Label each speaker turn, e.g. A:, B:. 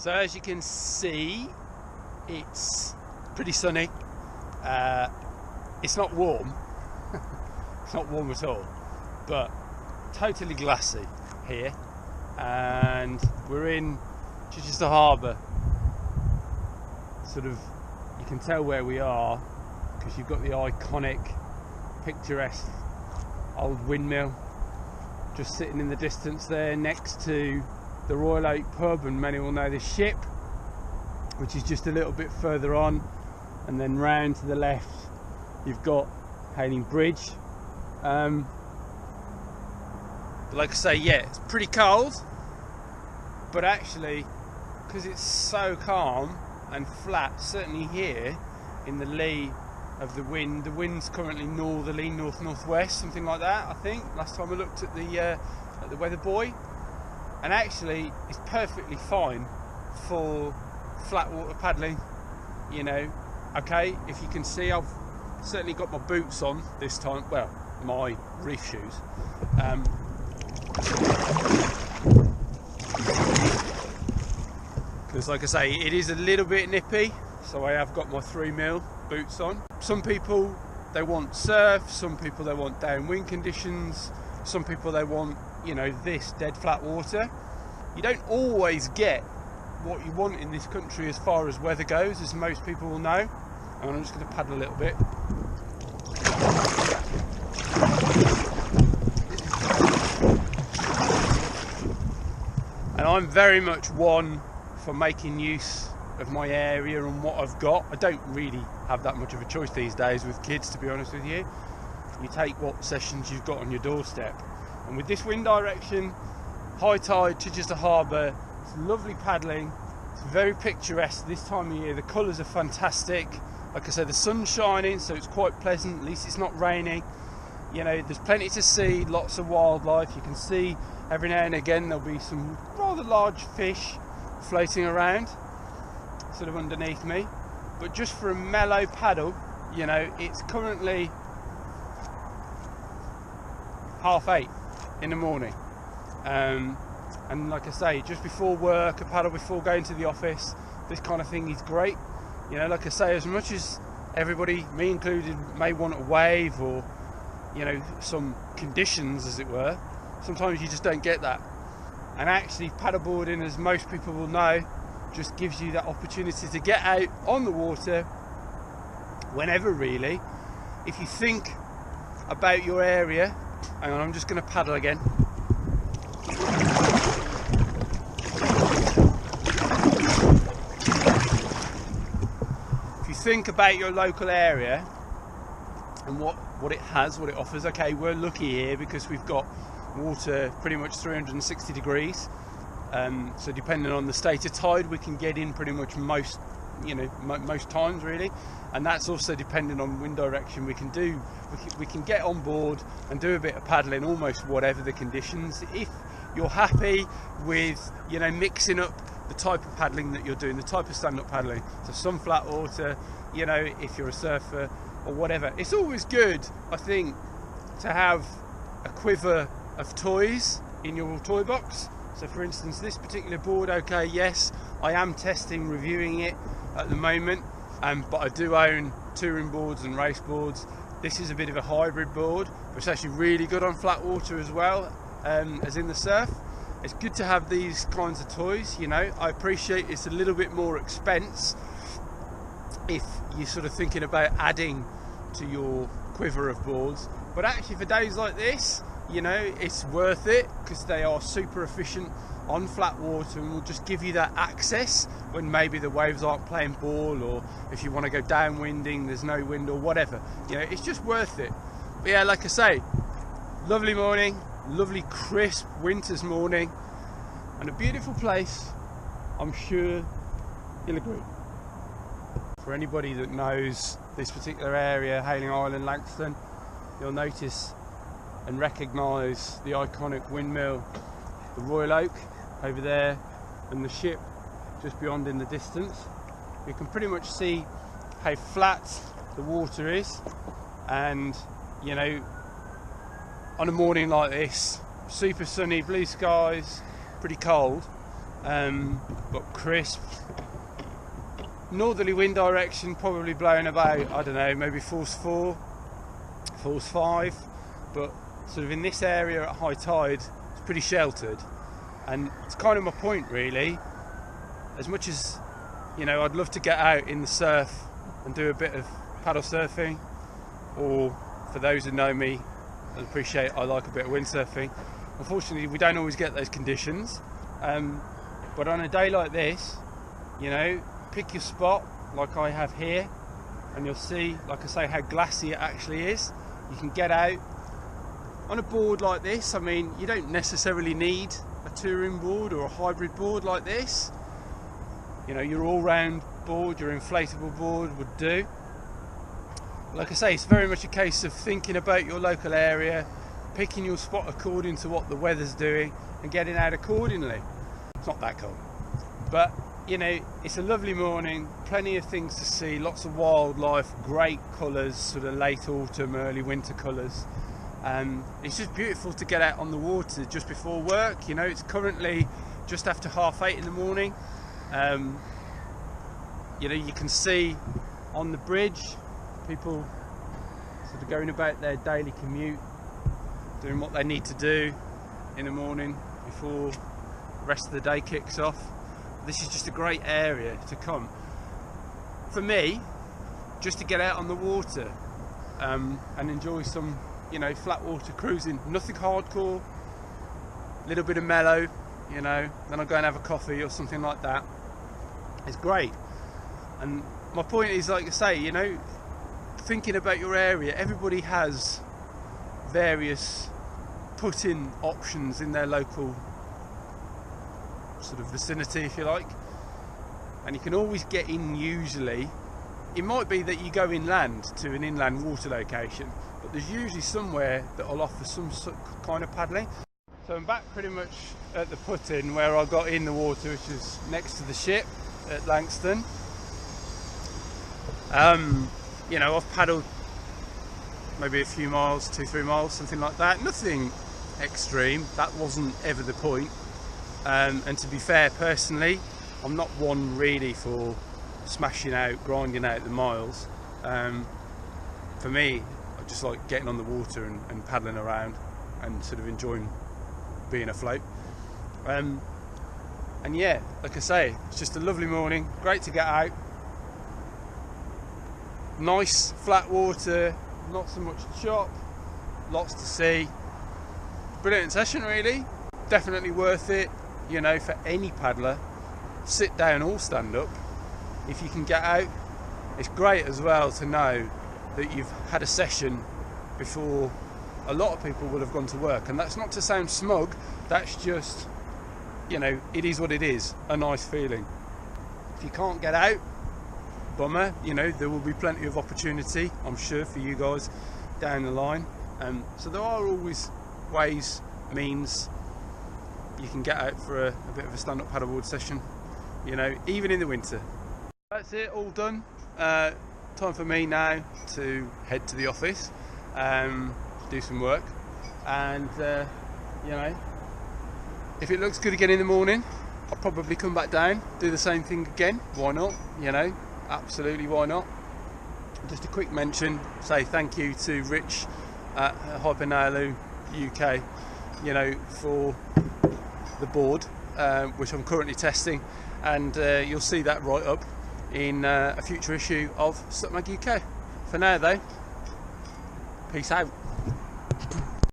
A: So as you can see, it's pretty sunny. It's not warm. It's not warm at all, but totally glassy here. And we're in Chichester Harbour. Sort of, you can tell where we are because you've got the iconic, picturesque old windmill just sitting in the distance there next to the Royal Oak pub, and many will know the ship, which is just a little bit further on, and then round to the left you've got Hayling Bridge. But like I say, yeah, it's pretty cold, but actually because it's so calm and flat, certainly here in the lee of the wind's currently northerly, north-northwest, something like that, I think, last time I looked at the weather buoy. And actually it's perfectly fine for flat water paddling, you know. Okay, if you can see, I've certainly got my boots on this time, well, my reef shoes. Because like I say, it is a little bit nippy, so I have got my 3mm boots on. Some people, they want surf, some people they want downwind conditions, some people they want, you know, this dead flat water. You don't always get what you want in this country as far as weather goes, as most people will know. And I'm just going to paddle a little bit. And I'm very much one for making use of my area and what I've got. I don't really have that much of a choice these days with kids, to be honest with you. You take what sessions you've got on your doorstep. And with this wind direction, high tide, Chichester Harbour, it's lovely paddling. It's very picturesque this time of year. The colours are fantastic. Like I said, the sun's shining, so it's quite pleasant. At least it's not raining. You know, there's plenty to see, lots of wildlife. You can see every now and again there'll be some rather large fish floating around, sort of underneath me. But just for a mellow paddle, you know, it's currently 8:30 in the morning. And like I say, just before work, a paddle before going to the office, this kind of thing is great. You know, like I say, as much as everybody, me included, may want a wave or, you know, some conditions as it were, sometimes you just don't get that. And actually paddleboarding, as most people will know, just gives you that opportunity to get out on the water whenever, really. If you think about your area, hang on, I'm just going to paddle again. If you think about your local area and what it has, what it offers, okay, we're lucky here because we've got water pretty much 360 degrees. So depending on the state of tide, we can get in pretty much most, you know, most times really. And that's also depending on wind direction. We can get on board and do a bit of paddling almost whatever the conditions. If you're happy with, you know, mixing up the type of paddling that you're doing, the type of stand-up paddling, so some flat water, you know, if you're a surfer or whatever. It's always good, I think, to have a quiver of toys in your toy box. So for instance, this particular board, okay, yes, I am testing, reviewing it at the moment, but I do own touring boards and race boards. This is a bit of a hybrid board, but it's actually really good on flat water as well, as in the surf. It's good to have these kinds of toys, you know. I appreciate it's a little bit more expense if you're sort of thinking about adding to your quiver of boards, but actually for days like this, you know, it's worth it because they are super efficient on flat water and will just give you that access when maybe the waves aren't playing ball, or if you want to go downwinding, there's no wind or whatever. You know, it's just worth it. But yeah, like I say, lovely morning, lovely crisp winter's morning, and a beautiful place. I'm sure you'll agree. For anybody that knows this particular area, Hayling Island, Langston, you'll notice and recognise the iconic windmill, the Royal Oak over there, and the ship just beyond in the distance. You can pretty much see how flat the water is, and you know, on a morning like this, super sunny, blue skies, pretty cold, but crisp. Northerly wind direction, probably blowing about, I don't know, maybe force 4, force 5, but sort of in this area at high tide it's pretty sheltered, and it's kind of my point really. As much as, you know, I'd love to get out in the surf and do a bit of paddle surfing, or for those who know me and appreciate I like a bit of windsurfing, unfortunately we don't always get those conditions, but on a day like this, you know, pick your spot like I have here and you'll see, like I say, how glassy it actually is. You can get out on a board like this. I mean, you don't necessarily need a touring board or a hybrid board like this. You know, your all-round board, your inflatable board would do. Like I say, it's very much a case of thinking about your local area, picking your spot according to what the weather's doing and getting out accordingly. It's not that cold, but you know, it's a lovely morning, plenty of things to see, lots of wildlife, great colours, sort of late autumn, early winter colours. It's just beautiful to get out on the water just before work. You know, it's currently just after 8:30 in the morning. You know, you can see on the bridge people sort of going about their daily commute, doing what they need to do in the morning before the rest of the day kicks off. This is just a great area to come for me, just to get out on the water and enjoy some, you know, flat water cruising. Nothing hardcore, a little bit of mellow, you know, then I'll go and have a coffee or something like that. It's great. And my point is, like I say, you know, thinking about your area, everybody has various put-in options in their local sort of vicinity, if you like, and you can always get in. Usually it might be that you go inland to an inland water location, but there's usually somewhere that will offer some kind of paddling. So I'm back pretty much at the put-in where I got in the water, which is next to the ship at Langston. You know, I've paddled maybe a few miles, 2-3 miles, something like that. Nothing extreme, that wasn't ever the point. And to be fair, personally, I'm not one really for smashing out, grinding out the miles. For me, I just like getting on the water and paddling around and sort of enjoying being afloat. And yeah, like I say, it's just a lovely morning, great to get out. Nice flat water, not so much chop, lots to see. Brilliant session really, definitely worth it. You know, for any paddler, sit down or stand up, if you can get out. It's great as well to know that you've had a session before a lot of people will have gone to work, and that's not to sound smug, that's just, you know, it is what it is, a nice feeling. If you can't get out, bummer, you know, there will be plenty of opportunity, I'm sure, for you guys down the line. So there are always ways, means, you can get out for a bit of a stand-up paddleboard session, you know, even in the winter. That's it, all done. Time for me now to head to the office, do some work, and you know, if it looks good again in the morning, I'll probably come back down, do the same thing again. Why not? You know, absolutely, why not? Just a quick mention, say thank you to Rich at SUP UK, you know, for the board, which I'm currently testing, and you'll see that right up in a future issue of SUP Mag UK. For now though, peace out.